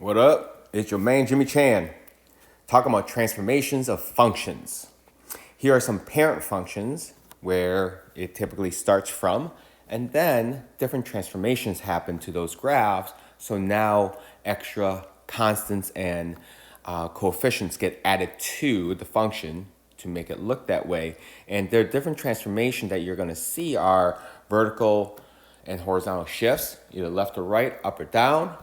What up? It's your man Jimmy Chan talking about transformations of functions. Here are some parent functions where it typically starts from, and then different transformations happen to those graphs. So now extra constants and coefficients get added to the function to make it look that way. And there are different transformations that you're going to see are vertical and horizontal shifts, either left or right, up or down.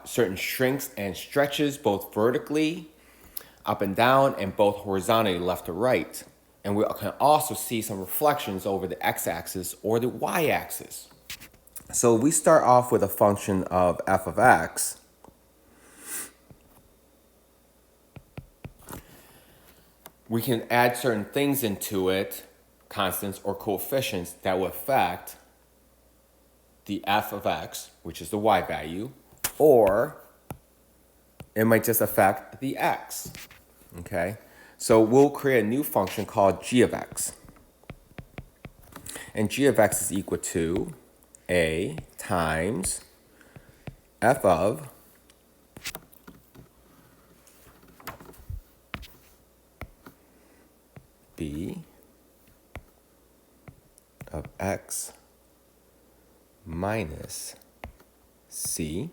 Certain shrinks and stretches, both vertically, up and down, and both horizontally, left to right. And we can also see some reflections over the x-axis or the y-axis. So we start off with a function of f of x. We can add certain things into it, constants or coefficients that will affect the f of x, which is the y value, or it might just affect the x, okay? So we'll create a new function called g of x. And g of x is equal to a times f of b of x minus c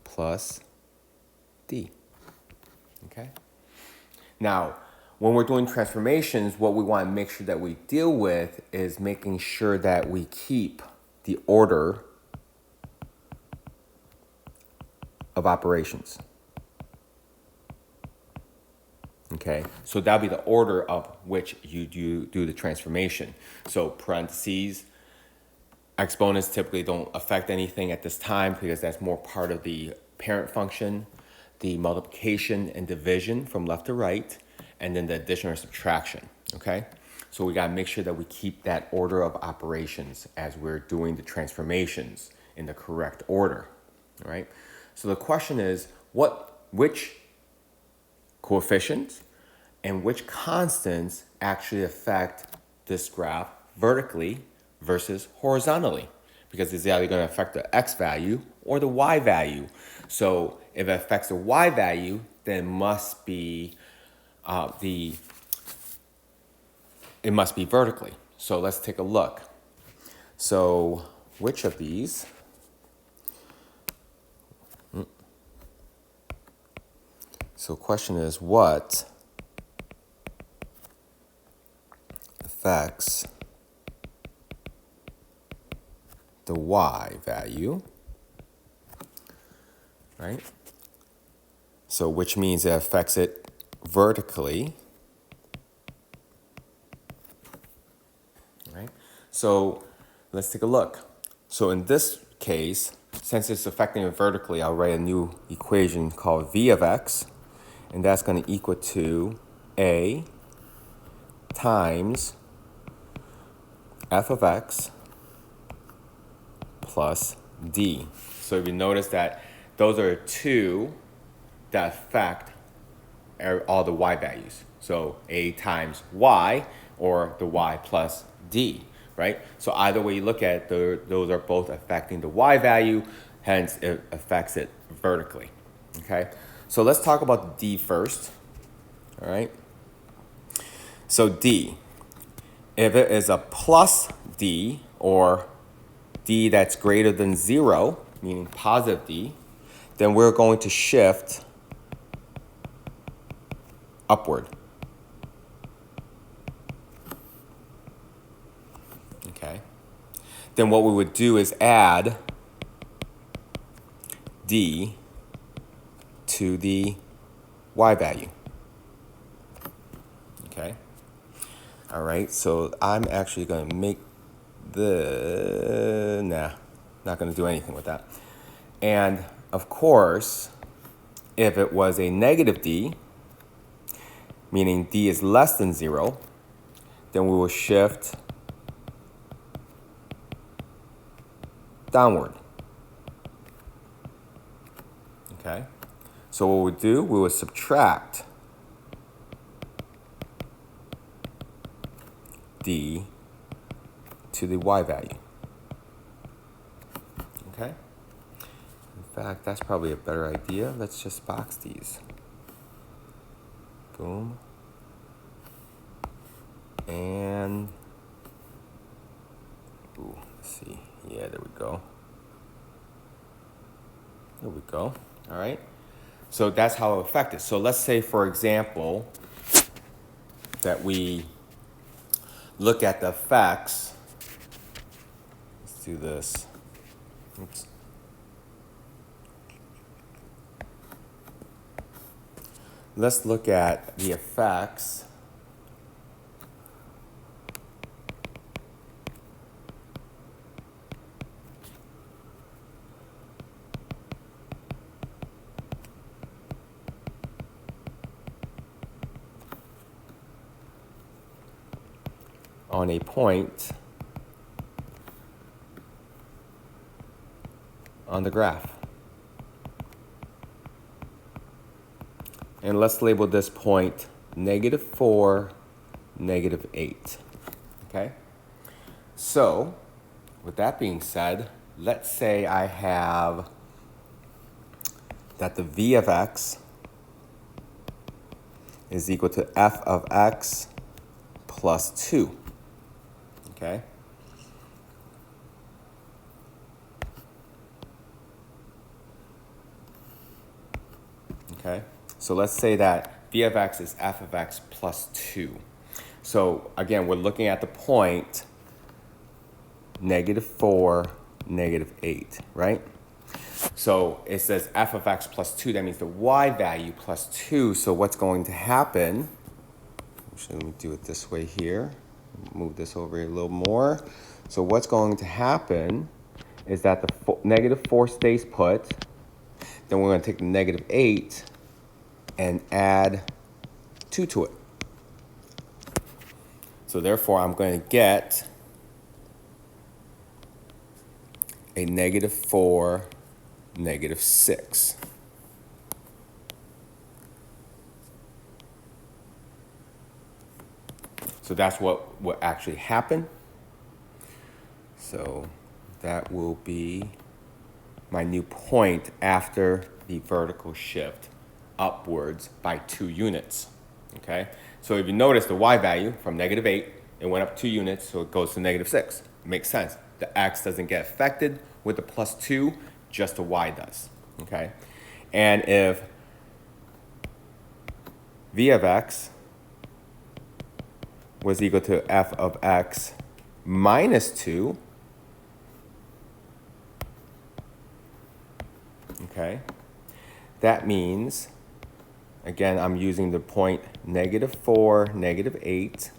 plus d, okay? Now, when we're doing transformations, what we want to make sure that we deal with is making sure that we keep the order of operations. Okay, so that'll be the order of which you do the transformation. So parentheses, exponents typically don't affect anything at this time because that's more part of the parent function, the multiplication and division from left to right, and then the addition or subtraction, okay? So we gotta make sure that we keep that order of operations as we're doing the transformations in the correct order, all right? So the question is, which coefficients and which constants actually affect this graph vertically versus horizontally, because it's either going to affect the x value or the y value. So if it affects the y value, then it must be vertically. So let's take a look. So which of these? So question is, what affects the y value, right? So which means it affects it vertically, right? So let's take a look. So in this case, since it's affecting it vertically, I'll write a new equation called v of x, and that's going to equal to a times f of x plus d. So if you notice that those are two that affect all the y values. So a times y or the y plus d, right? So either way you look at it, those are both affecting the y value, hence it affects it vertically, okay? So let's talk about d first, all right? So d, if it is a plus d or d that's greater than 0, meaning positive d, then we're going to shift upward. Okay. Then what we would do is add d to the y value. Okay. All right, so I'm actually going to make not going to do anything with that. And of course, if it was a negative d, meaning d is less than 0, then we will shift downward. Okay? So what we'll do, we will subtract d to the y value. Okay? In fact, that's probably a better idea. Let's just box these. Boom. And, ooh, let's see. Yeah, there we go. There we go. All right. So that's how it affected. So let's say, for example, that we look at the effects. Let's do this. Oops. Let's look at the effects on a point on the graph. And let's label this point -4, -8. Okay? So, with that being said, let's say I have that the v of x is equal to f of x plus 2. Okay? Okay? So let's say that v of x is f of x plus 2. So again, we're looking at the point -4, -8, right? So it says f of x plus 2. That means the y value plus 2. So what's going to happen, actually let me do it this way here. Move this over a little more. So what's going to happen is that the -4 stays put. Then we're going to take the -8 and add 2 to it. So therefore, I'm going to get a -4, -6. So that's what actually happened. So that will be my new point after the vertical shift upwards by 2 units. Okay? So if you notice the y value from -8, it went up 2 units, so it goes to -6. It makes sense. The x doesn't get affected with the plus 2, just the y does. Okay? And if v of x was equal to f of x minus 2, okay, that means, again, I'm using the point -4, -8.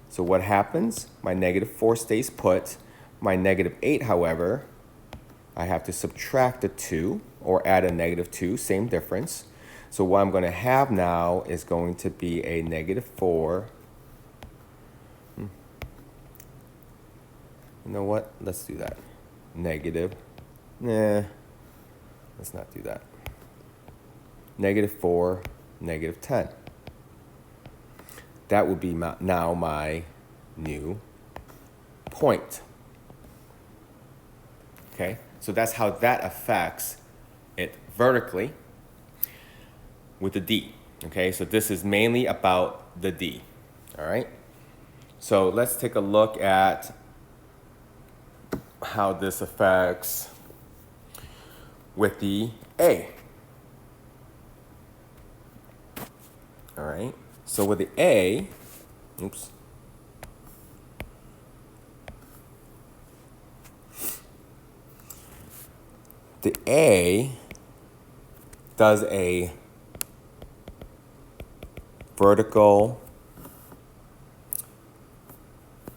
So what happens? My -4 stays put. My -8, however, I have to subtract the 2 or add a -2, same difference. So what I'm going to have now is going to be a -4. You know what? Let's do that. Let's not do that. -4, -10. That would be now my new point. Okay, so that's how that affects it vertically with the D. Okay, so this is mainly about the D. All right, so let's take a look at how this affects with the A. All right, so with the A, oops. The A does a vertical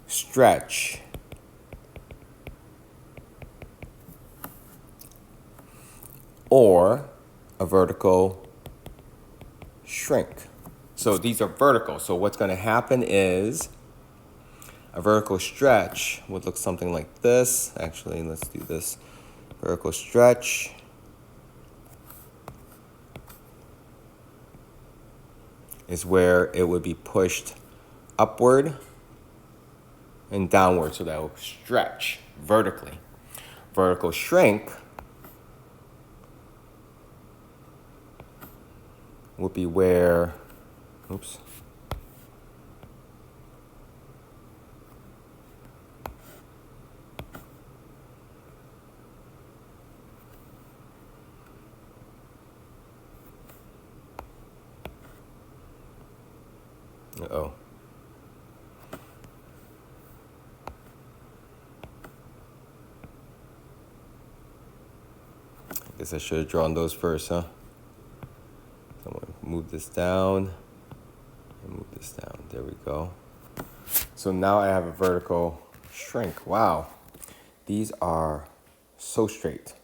stretch or a vertical shrink. So these are vertical. So what's going to happen is a vertical stretch would look something like this. Actually, let's do this. Vertical stretch is where it would be pushed upward and downward, so that will stretch vertically. vertical shrink would be where, oops. Uh-oh. I guess I should have drawn those first, huh? So I'm going to move this down and move this down. There we go. So now I have a vertical shrink. Wow. These are so straight.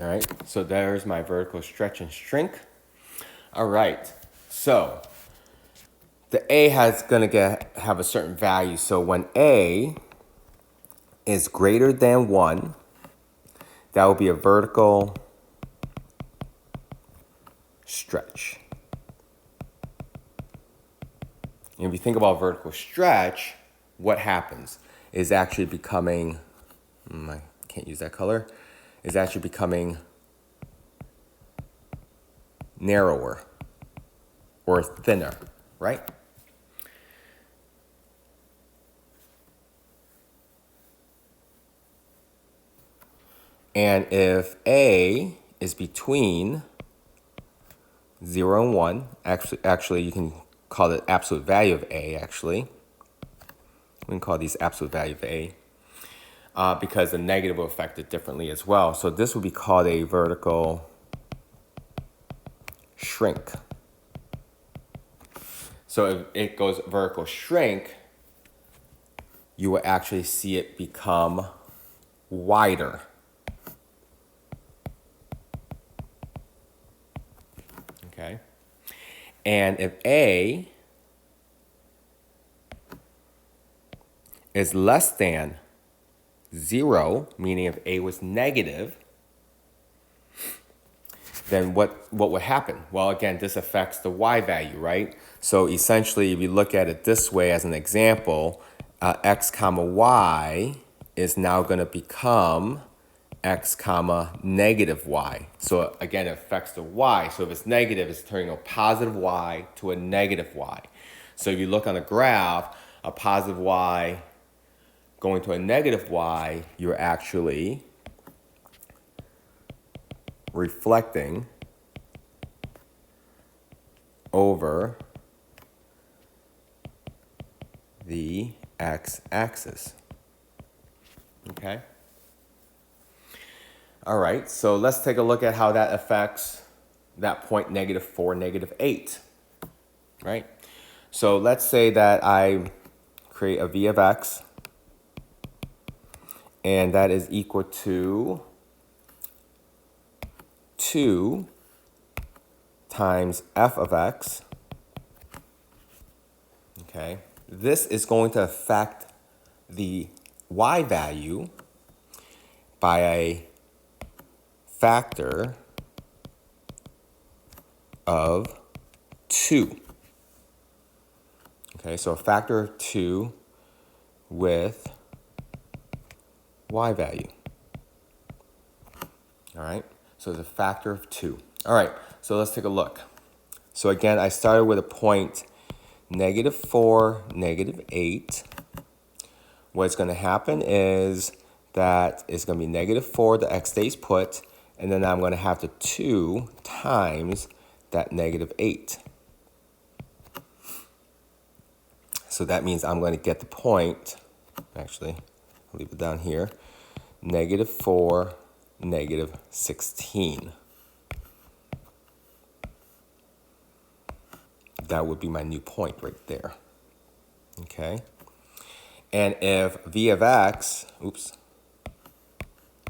All right, so there's my vertical stretch and shrink. All right, so the A has gonna have a certain value. So when A is greater than 1, that will be a vertical stretch. And if you think about vertical stretch, what happens is actually becoming, I can't use that color, is actually becoming narrower or thinner, right? And if A is between 0 and 1, actually you can call it absolute value of A, actually. We can call these absolute value of A because the negative will affect it differently as well. So this would be called a vertical shrink. So if it goes vertical shrink, you will actually see it become wider. Okay. And if A is less than 0, meaning if A was negative, then what would happen? Well, again, this affects the Y value, right? So essentially, if you look at it this way as an example, X comma Y is now going to become X comma negative Y. So again, it affects the Y. So if it's negative, it's turning a positive Y to a negative Y. So if you look on the graph, a positive Y going to a negative Y, you're actually reflecting over the x-axis. Okay? All right, so let's take a look at how that affects that point -4, -8, right? So let's say that I create a v of x, and that is equal to 2 times f of x. Okay, this is going to affect the y value by a factor of 2. Okay, so a factor of 2 with y value. All right, so it's a factor of 2. All right, so let's take a look. So again, I started with a point -4, -8. What's going to happen is that it's going to be -4, the x stays put, and then I'm going to have to 2 times that -8. So that means I'm going to get the point, actually, I'll leave it down here, -4, -16. That would be my new point right there. Okay. And if v of x,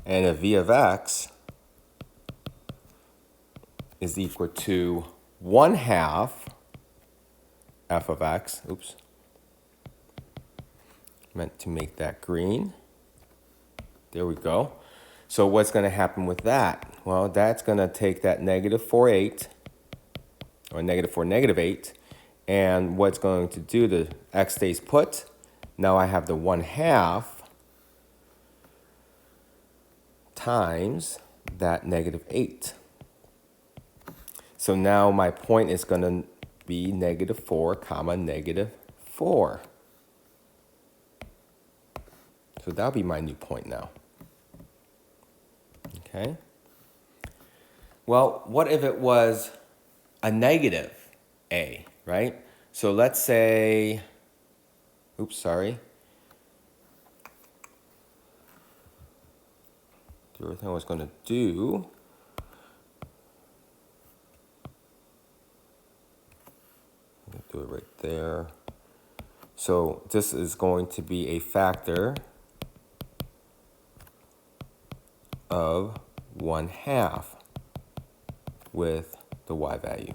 and if v of x is equal to 1/2 f of x, let Meant to make that green. There we go. So what's going to happen with that? Well, that's going to take that negative 4, 8, or negative 4, negative 8, and what's going to do, the x stays put. Now I have the 1/2 times that negative 8. So now my point is going to be negative 4, comma, negative 4. So that'll be my new point now. Okay. Well, what if it was a negative a, right? So let's say, oops, sorry. The other thing I was going to do, I'm going to do it right there. So this is going to be a factor of 1/2 with the y value.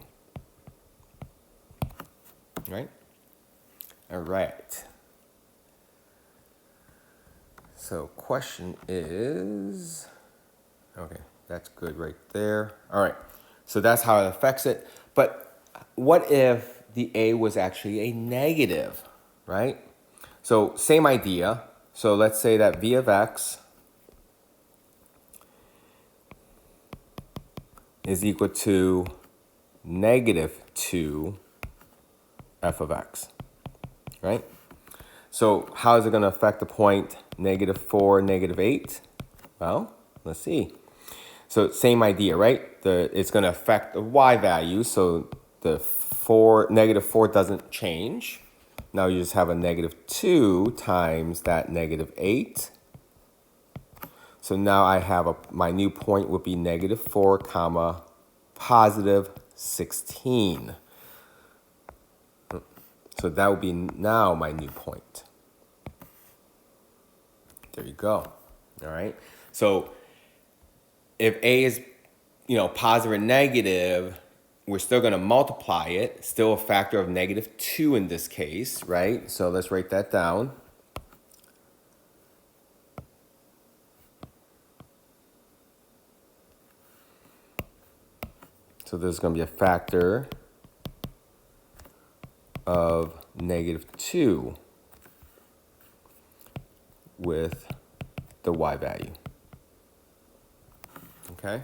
Right? All right. So question is, okay, that's good right there. All right. So that's how it affects it. But what if the a was actually a negative, right? So same idea. So let's say that v of x is equal to negative 2 f of x, right? So how is it going to affect the point negative 4, negative 8? Well, let's see. So same idea, right? It's going to affect the y value. So the negative 4 doesn't change. Now you just have a negative 2 times that negative 8. So now I have my new point would be negative 4, comma, positive 16. So that would be now my new point. There you go. All right. So if a is, positive or negative, we're still going to multiply it. Still a factor of negative 2 in this case, right? So let's write that down. So there's going to be a factor of negative 2 with the y value. Okay?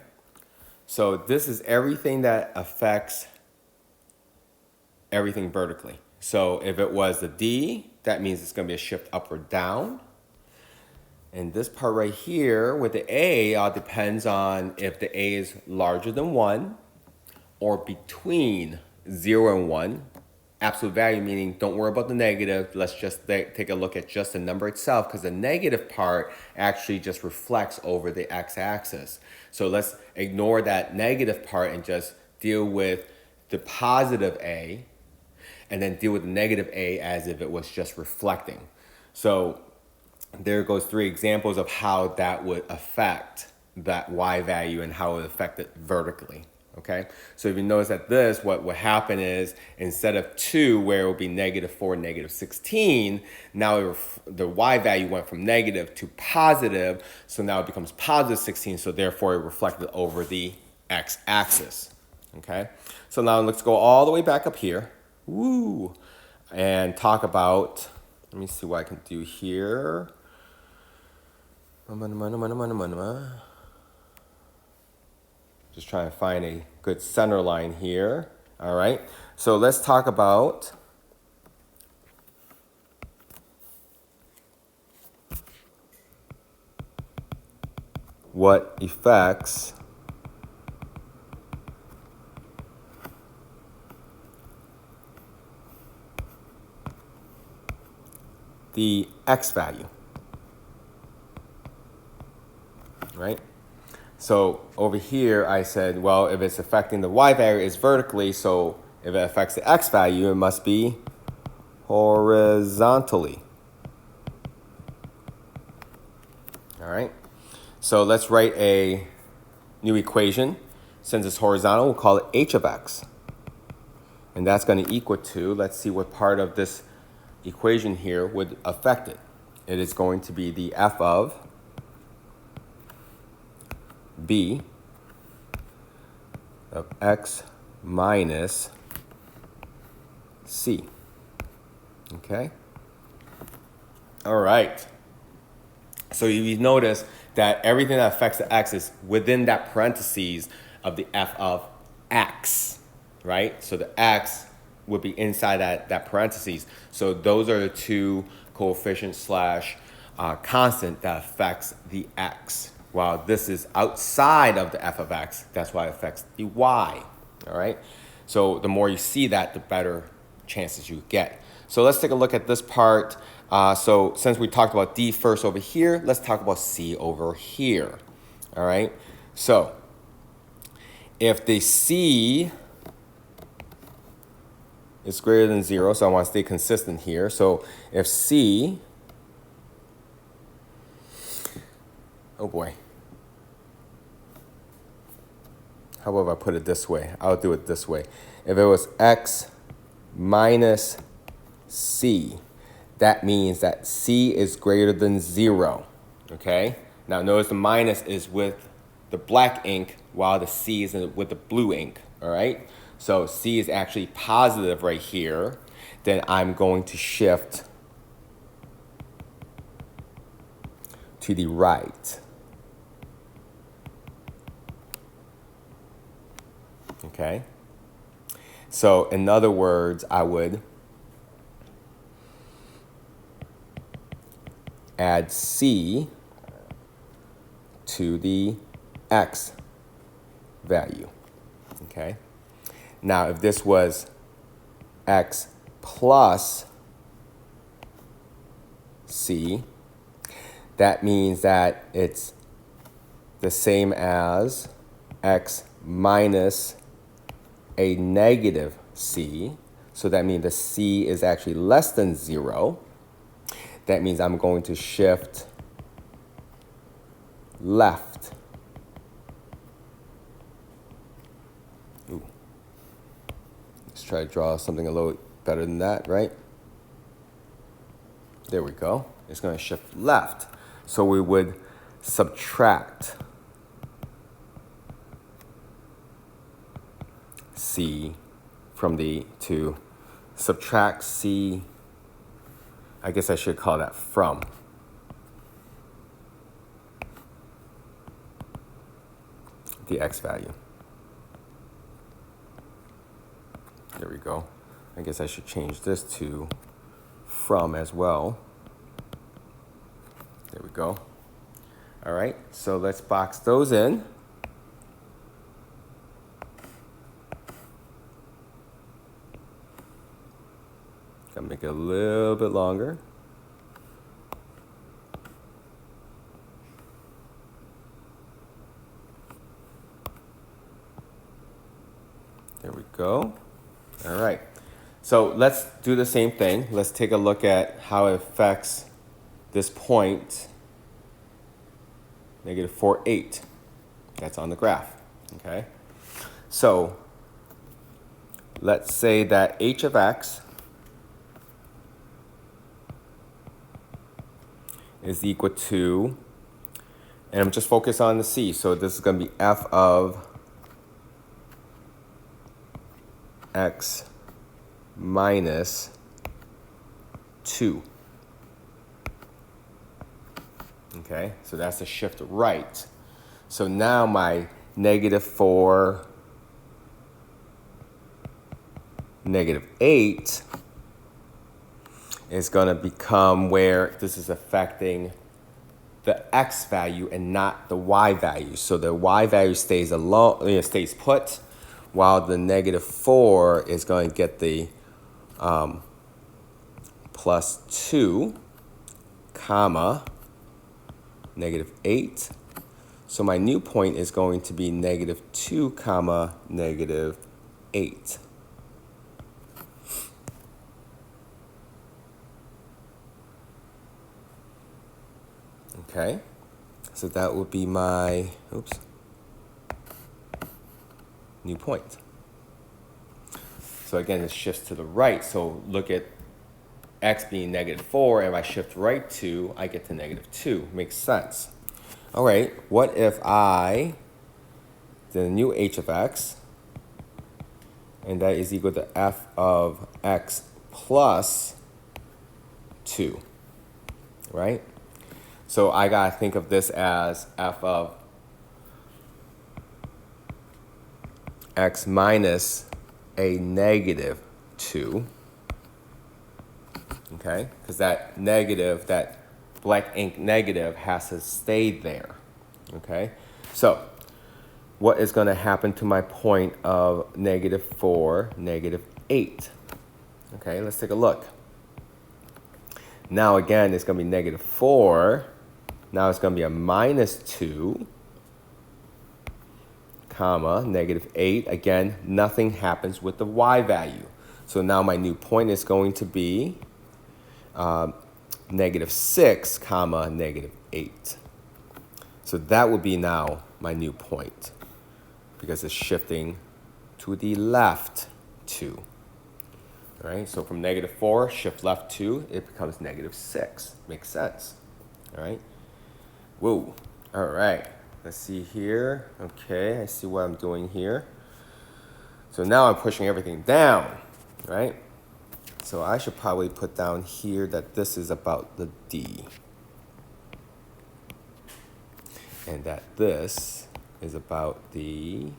So this is everything that affects everything vertically. So if it was the d, that means it's going to be a shift up or down. And this part right here with the a all depends on if the a is larger than 1 or between 0 and 1. Absolute value meaning don't worry about the negative. Let's just take a look at just the number itself, because the negative part actually just reflects over the x-axis. So let's ignore that negative part and just deal with the positive a, and then deal with the negative a as if it was just reflecting. So there goes 3 examples of how that would affect that y value and how it would affect it vertically. Okay, so if you notice that this, what would happen is instead of 2, where it would be negative 4, negative 16, now the y value went from negative to positive, so now it becomes positive 16, so therefore it reflected over the x-axis. Okay, so now let's go all the way back up here, woo, and talk about, let me see what I can do here. Just trying to find a good center line here. All right, so let's talk about what affects the x value, right? So over here, I said, well, if it's affecting the y value, it's vertically. So if it affects the x value, it must be horizontally. All right. So let's write a new equation. Since it's horizontal, we'll call it h of x. And that's going to equal to, let's see what part of this equation here would affect it. it is going to be the f of b of x minus c. Okay? All right. So you notice that everything that affects the x is within that parentheses of the f of x, right? So the x would be inside that parentheses. So those are the two coefficients slash constant that affects the x. While this is outside of the f of x, that's why it affects the y, all right? So the more you see that, the better chances you get. So let's take a look at this part. So since we talked about D first over here, let's talk about C over here, all right? So if the C is greater than 0, so I want to stay consistent here. So if C, oh boy. How about if I put it this way? I'll do it this way. If it was x minus c, that means that c is greater than 0, okay? Now notice the minus is with the black ink while the c is with the blue ink, all right? So c is actually positive right here. Then I'm going to shift to the right. Okay? So in other words, I would add c to the x value. Okay? Now, if this was x plus c, that means that it's the same as x minus a negative c. So that means the c is actually less than 0. That means I'm going to shift left. Ooh. Let's try to draw something a little better than that, right? There we go. It's going to shift left. So we would subtract c from the 2. Subtract c, I guess I should call that from. The x value. There we go. I guess I should change this to from as well. There we go. All right, so let's box those in. Gotta make it a little bit longer. There we go. All right. So let's do the same thing. Let's take a look at how it affects this point, negative 4, 8. That's on the graph. Okay. So let's say that h of x is equal to, and I'm just focused on the c, so this is going to be f of x minus 2. Okay, so that's a shift right. So now my negative 4, negative 8 is going to become where this is affecting the x value and not the y value. So the y value stays alone, stays put, while the negative 4 is going to get the plus 2, comma, negative 8. So my new point is going to be negative 2, comma, negative 8. Okay, so that would be my, new point. So again, it shifts to the right. So look at x being -4, if I shift right 2, I get to -2. Makes sense. All right, what if I did a new h of x, and that is equal to f of x plus 2, right? So I gotta think of this as f of x minus a -2, okay? Because that negative, that black ink negative has to stay there, okay? So what is gonna happen to my point of -4, -8? Okay, let's take a look. Now again, it's gonna be -4. Now it's gonna be a -2, comma, -8. Again, nothing happens with the y value. So now my new point is going to be -6, comma, -8. So that would be now my new point because it's shifting to the left 2. All right, so from -4, shift left 2, it becomes -6. Makes sense. All right. Whoa. All right. Let's see here. Okay, I see what I'm doing here. So now I'm pushing everything down, right? So I should probably put down here that this is about the D. And that this is about the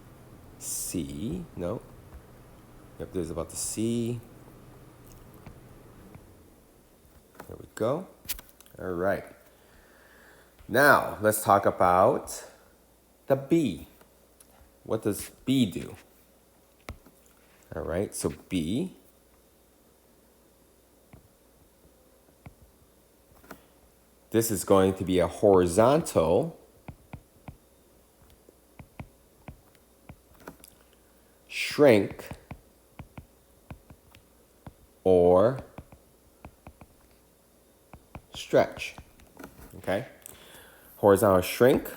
C. No. Yep, this is about the C. There we go. All right. Now, let's talk about the B. What does B do? All right, so B this is going to be a horizontal shrink or stretch. Okay? Horizontal shrink.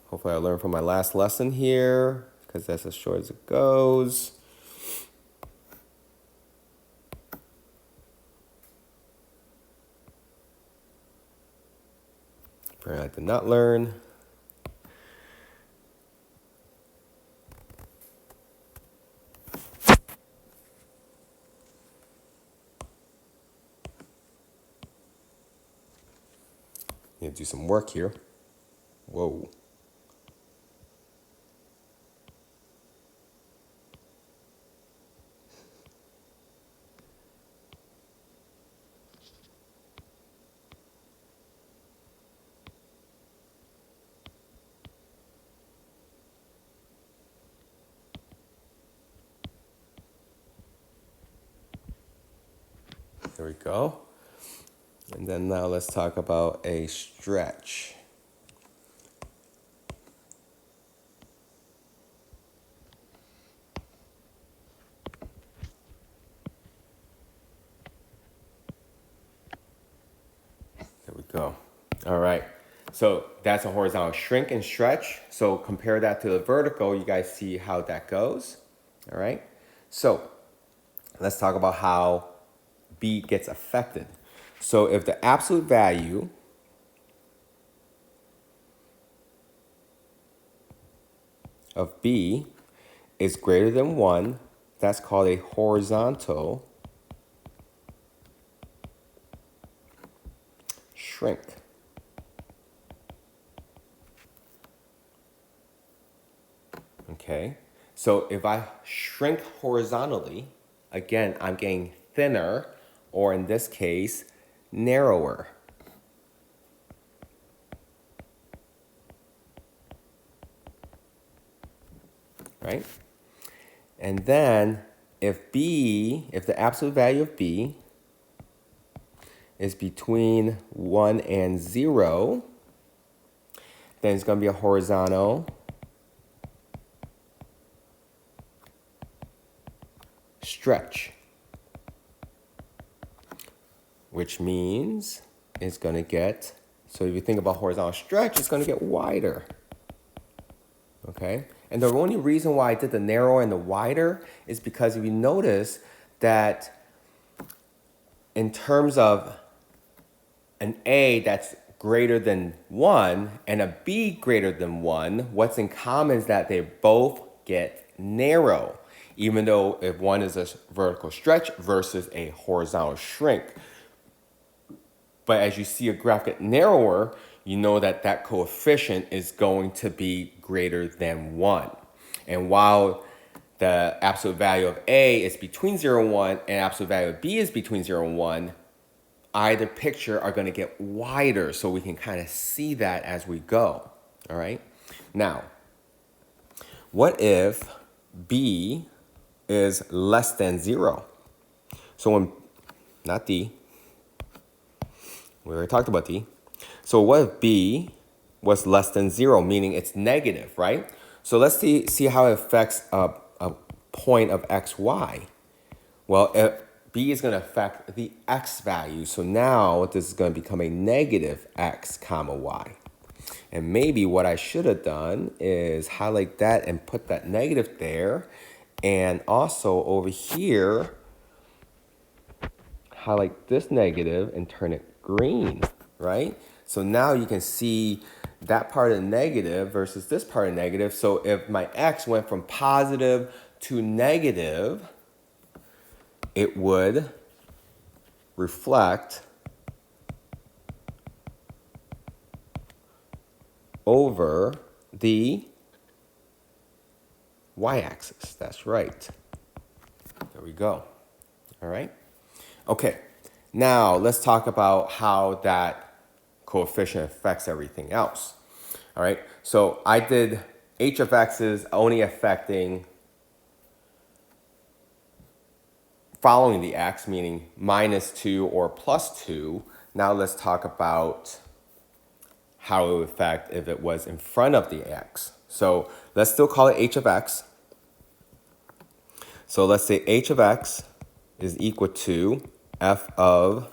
Hopefully I learned from my last lesson here because that's as short as it goes. Apparently I did not learn. Need to do some work here. Whoa. There we go. And then now let's talk about a stretch. There we go. All right. So that's a horizontal shrink and stretch. So compare that to the vertical. You guys see how that goes. All right. So let's talk about how B gets affected. So if the absolute value of B is greater than 1, that's called a horizontal shrink. Okay, so if I shrink horizontally, again, I'm getting thinner, or in this case, narrower. Right? And then if the absolute value of B is between 1 and 0, then it's going to be a horizontal stretch, which means it's going to get, so if you think about horizontal stretch, it's going to get wider. Okay? And the only reason why I did the narrower and the wider is because if you notice that in terms of an A that's greater than 1 and a B greater than 1, what's in common is that they both get narrow, even though if one is a vertical stretch versus a horizontal shrink. But as you see a graph get narrower, you know that that coefficient is going to be greater than 1. And while the absolute value of A is between 0 and 1 and absolute value of B is between 0 and 1, either picture are going to get wider, so we can kind of see that as we go. All right. Now, what if B is less than 0? So when, not D, we already talked about D. So what if B was less than 0, meaning it's negative, right? So let's see how it affects a point of x, y. Well, B is going to affect the x value. So now this is going to become a negative x comma y. And maybe what I should have done is highlight that and put that negative there. And also over here, highlight this negative and turn it green, right? So now you can see that part of the negative versus this part of negative. So if my x went from positive to negative, it would reflect over the y-axis. That's right. There we go. All right. Okay. Now let's talk about how that coefficient affects everything else. All right. So I did h of x is only affecting following the x, meaning -2 or +2. Now let's talk about how it would affect if it was in front of the x. So let's still call it h of x. So let's say h of x is equal to f of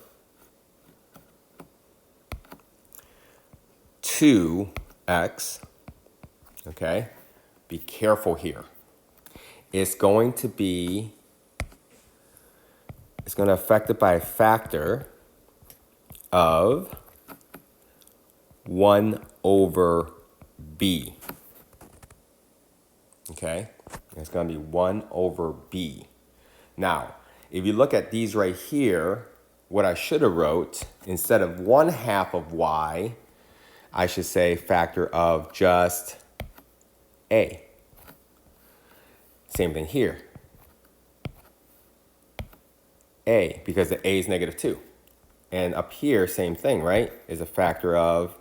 2x. Okay, be careful here. It's going to affect it by a factor of 1 over b. Okay, it's going to be 1 over b. Now, if you look at these right here, what I should have wrote, instead of 1/2 of y, I should say factor of just a. Same thing here. A, because the a is -2. And up here, same thing, right? Is a factor of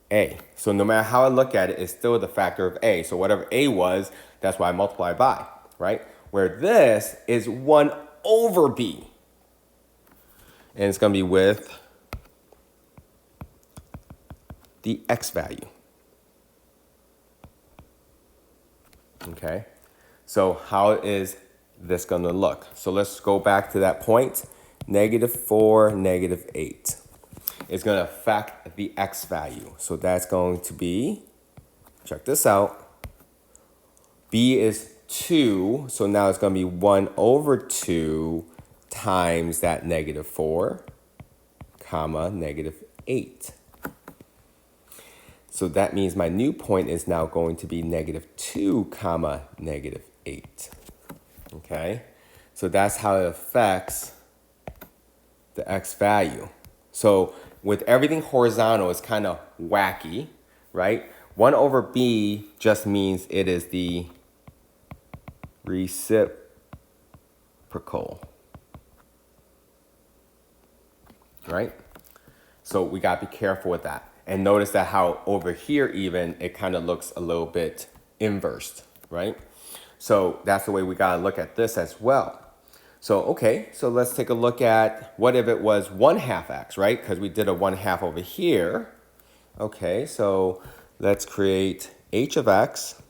a. So no matter how I look at it, it's still the factor of a. So whatever a was, that's what I multiply by, right? Where this is 1 over b. And it's going to be with the x value. Okay? So how is this going to look? So let's go back to that point. -4, -8. It's going to affect the x value. So that's going to be, check this out. B is 2. So now it's going to be 1 over 2 times that -4, comma, -8. So that means my new point is now going to be -2, comma, -8. Okay, so that's how it affects the x value. So with everything horizontal, it's kind of wacky, right? 1 over b just means it is the reciprocal, right? So we got to be careful with that. And notice that how over here even, it kind of looks a little bit inversed, right? So that's the way we got to look at this as well. So, okay, so let's take a look at what if it was 1/2 x, right? Because we did a 1/2 over here. Okay, so let's create h of x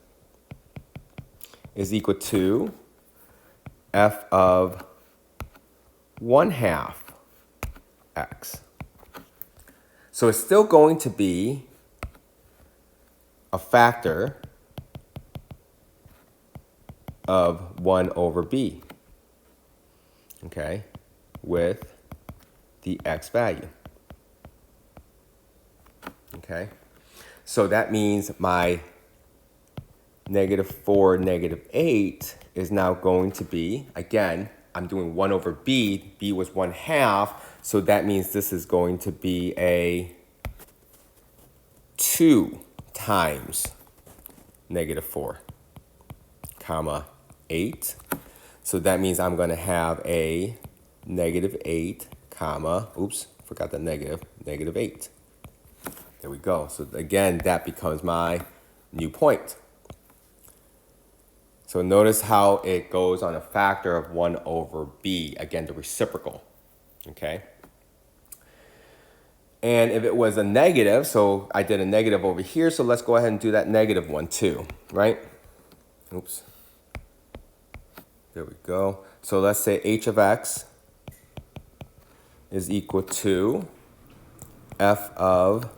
is equal to f of 1/2 x. So it's still going to be a factor of 1 over b. Okay, with the x value. Okay, so that means my -4, -8 is now going to be, again, I'm doing 1 over b. b was 1/2, so that means this is going to be a 2 times -4, comma 8. So that means I'm going to have a -8, comma, oops, forgot the negative, -8. There we go. So again, that becomes my new point. So notice how it goes on a factor of 1 over b, again, the reciprocal, okay? And if it was a negative, so I did a negative over here, so let's go ahead and do that negative one too, right? Oops. There we go. So let's say h of x is equal to f of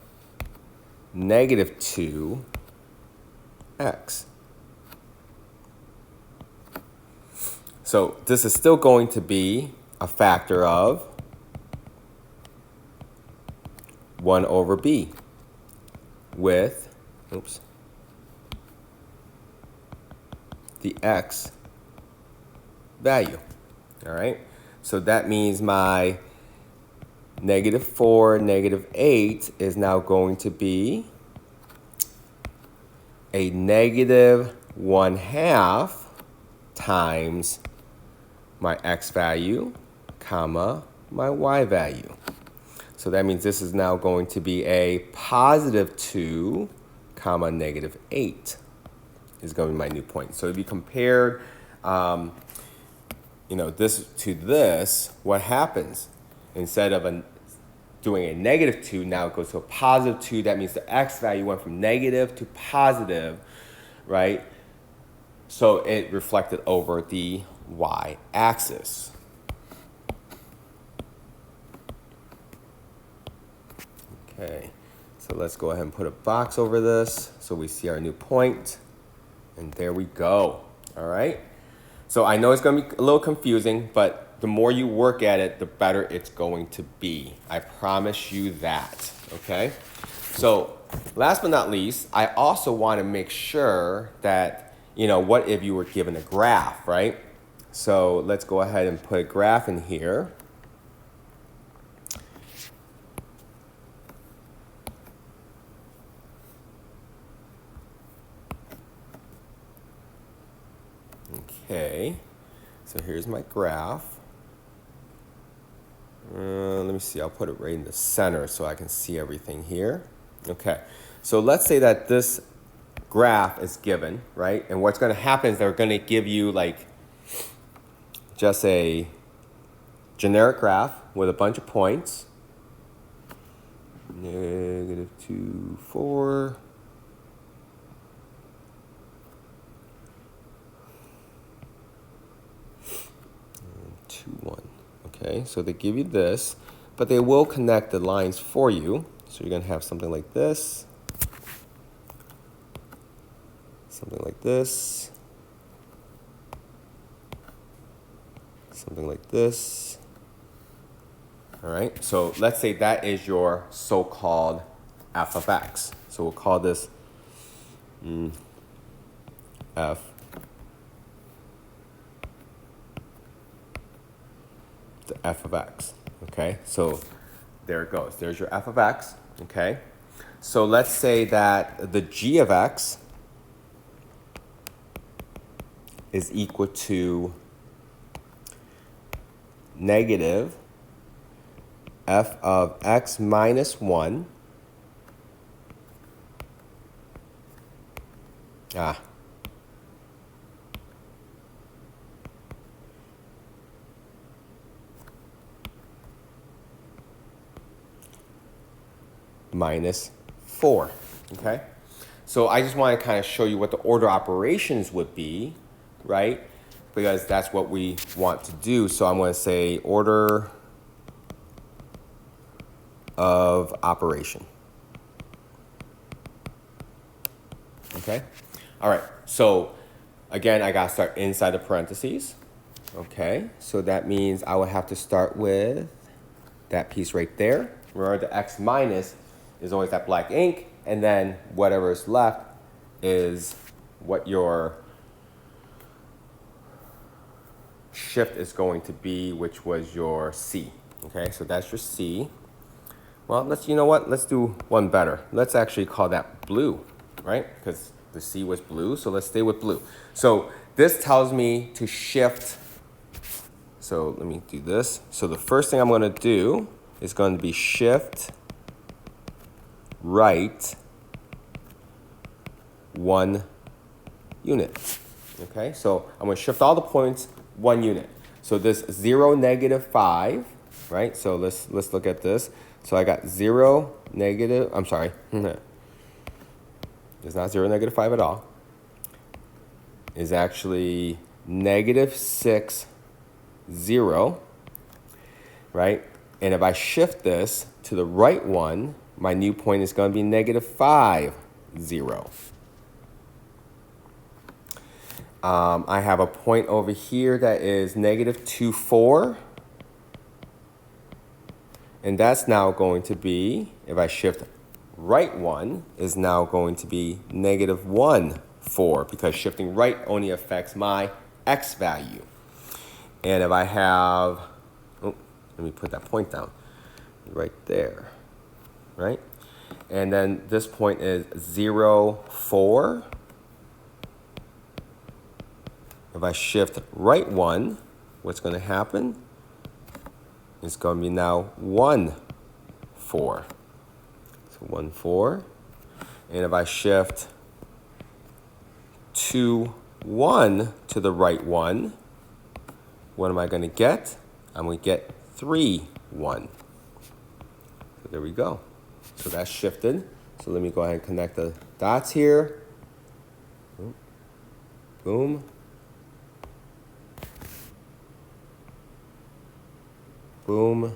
-2x. So this is still going to be a factor of 1 over b with, oops, the x value. All right, so that means my -4, -8 is now going to be a -1/2 times my x value, comma, my y value. So that means this is now going to be a +2, comma, -8 is going to be my new point. So if you compared, this to this, what happens? Instead of doing a -2, now it goes to a +2. That means the x value went from negative to positive, right? So it reflected over the y-axis. Okay, so let's go ahead and put a box over this so we see our new point. And there we go. All right. So I know it's going to be a little confusing, but the more you work at it, the better it's going to be. I promise you that. Okay. So last but not least, I also want to make sure that, what if you were given a graph, right? So let's go ahead and put a graph in here. Okay, so here's my graph. Let me see, I'll put it right in the center so I can see everything here. Okay, so let's say that this graph is given, right? And what's going to happen is they're going to give you like just a generic graph with a bunch of points. -2, 4. 2, 1. Okay, so they give you this, but they will connect the lines for you. So you're going to have something like this, something like this, something like this. All right, so let's say that is your so-called f of x. So we'll call this f the f of x. Okay, so there it goes. There's your f of x. Okay, so let's say that the g of x is equal to negative f of x minus 1 minus 4. Okay, so I just want to kind of show you what the order operations would be, right? Because that's what we want to do. So I'm going to say order of operation. Okay, all right, so again, I got to start inside the parentheses. Okay, so that means I would have to start with that piece right there. Remember, the x minus is always that black ink, and then whatever is left is what your shift is going to be, which was your C. Okay, so that's your C. Well, you know what? Let's do one better. Let's actually call that blue, right? Because the C was blue, so let's stay with blue. So this tells me to shift. So let me do this. So the first thing I'm going to do is going to be shift right 1 unit. Okay, so I'm going to shift all the points 1 unit. So this 0, -5, right? So let's look at this. So I got 0, negative, I'm sorry. It's not 0, -5 at all. It's actually -6, 0, right? And if I shift this to the right one, my new point is going to be -5, 0. I have a point over here that is -2, 4. And that's now going to be, if I shift right 1, is now going to be -1, 4, because shifting right only affects my x value. And if I have, oh, let me put that point down right there, right? And then this point is 0, 4. If I shift right 1, what's going to happen? It's going to be now 1, 4. So 1, 4. And if I shift 2, 1 to the right 1, what am I going to get? I'm going to get 3, 1. So there we go. So that's shifted. So let me go ahead and connect the dots here. Boom. Boom.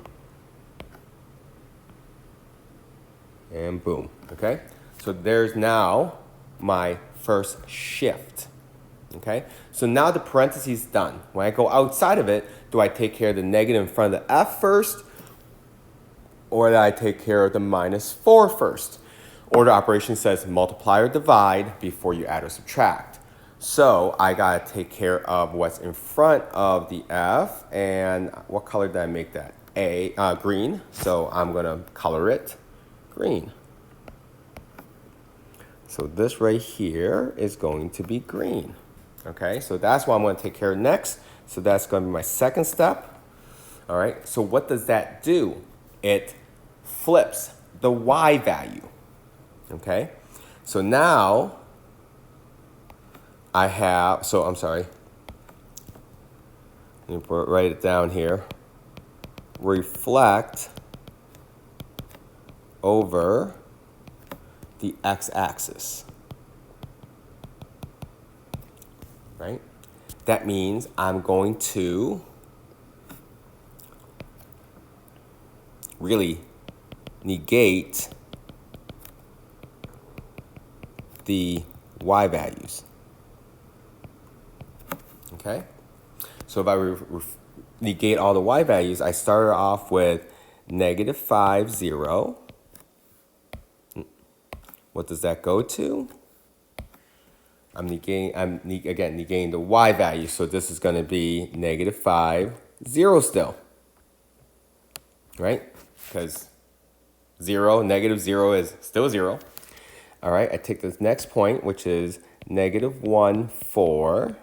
And boom. Okay? So there's now my first shift. Okay? So now the parentheses done. When I go outside of it, do I take care of the negative in front of the F first? Or do I take care of the -4 first? Order operation says multiply or divide before you add or subtract. So I gotta take care of what's in front of the F, and what color did I make that? Green. So I'm gonna color it green. So this right here is going to be green. Okay, so that's what I'm gonna take care of next. So that's gonna be my second step. All right, so what does that do? It flips the Y value. Okay, so now I have, so I'm sorry, let me write it down here. Reflect over the x-axis, right? That means I'm going to really negate the y values. Okay? So if I negate all the y values, I started off with -5, 0. What does that go to? I'm negating the y value, so this is going to be -5, 0 still, right? Because 0, -0 is still 0. All right, I take this next point, which is -1, 4,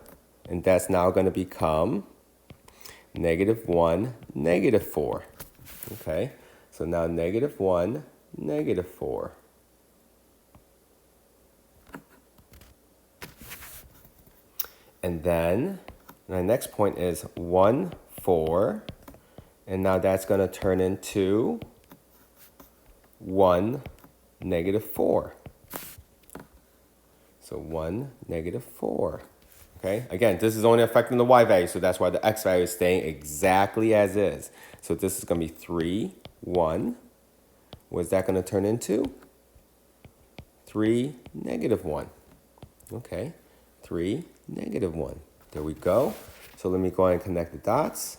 and that's now going to become -1, -4. Okay, so now -1, -4. And then my next point is 1, 4, and now that's going to turn into 1, -4. So 1, -4. Okay, again, this is only affecting the y value, so that's why the x value is staying exactly as is. So this is going to be 3, 1. What's that going to turn into? 3, -1. Okay, 3, -1. There we go. So let me go ahead and connect the dots.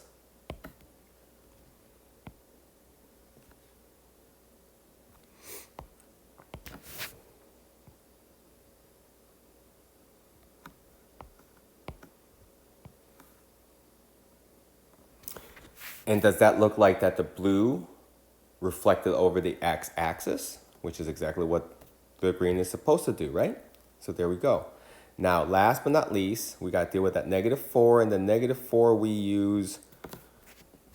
And does that look like that the blue reflected over the x-axis, which is exactly what the green is supposed to do, right? So there we go. Now, last but not least, we got to deal with that -4, and the -4 we use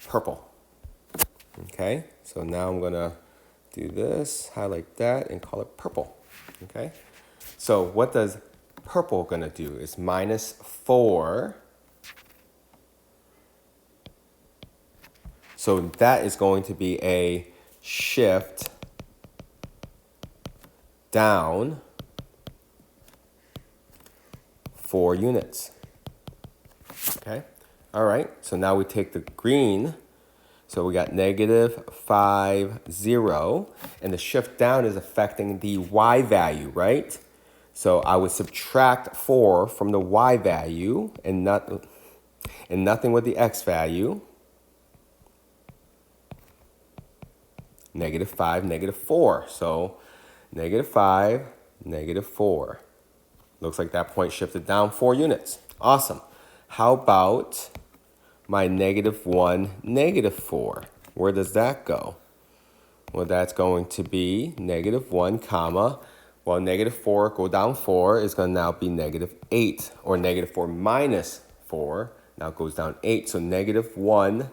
purple. Okay, so now I'm gonna do this, highlight that, and call it purple. Okay, so what does purple gonna do? It's -4. So that is going to be a shift down 4 units. Okay, all right, so now we take the green. So we got -5, 0, and the shift down is affecting the y value, right? So I would subtract 4 from the y value and nothing with the x value. -5, -4. So -5, -4. Looks like that point shifted down 4 units. Awesome. How about my -1, -4? Where does that go? Well, that's going to be -1, comma. Well, -4 go down 4 is going to now be -8, or -4 minus 4 now goes down 8. So -1,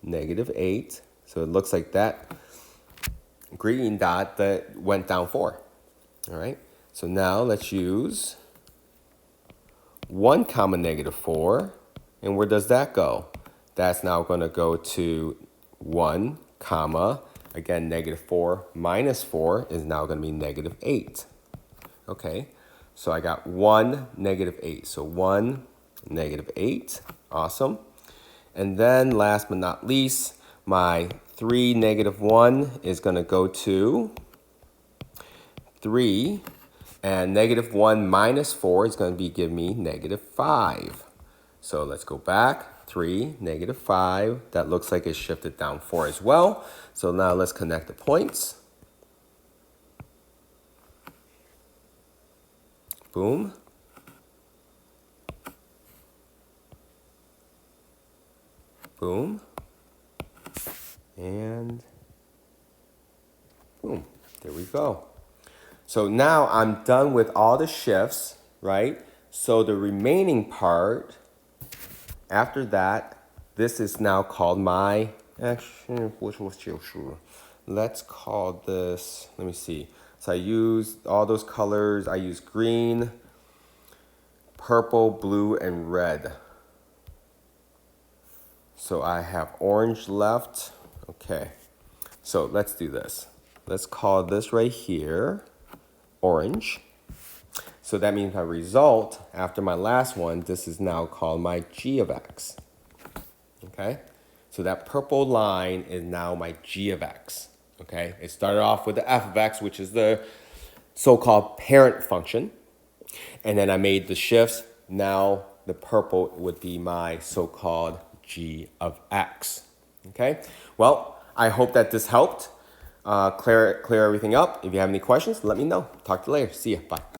-8. So it looks like that green dot that went down 4. All right. So now let's use 1, comma, -4. And where does that go? That's now going to go to 1, comma, again, -4 minus 4 is now going to be -8. Okay, so I got 1, -8. So 1, -8. Awesome. And then last but not least, my 3, -1 is going to go to 3. And -1 minus 4 is going to be give me -5. So let's go back. 3, -5. That looks like it shifted down 4 as well. So now let's connect the points. Boom. Boom. And boom. There we go. So now I'm done with all the shifts, right? So the remaining part, after that, this is now called my, let's call this, let me see. So I used all those colors. I used green, purple, blue, and red. So I have orange left. Okay, so let's do this. Let's call this right here orange. So that means my result after my last one, this is now called my g of x. Okay, so that purple line is now my g of x. Okay, it started off with the f of x, which is the so-called parent function. And then I made the shifts. Now the purple would be my so-called g of x. Okay, well, I hope that this helped clear everything up. If you have any questions, let me know. Talk to you later. See ya. Bye.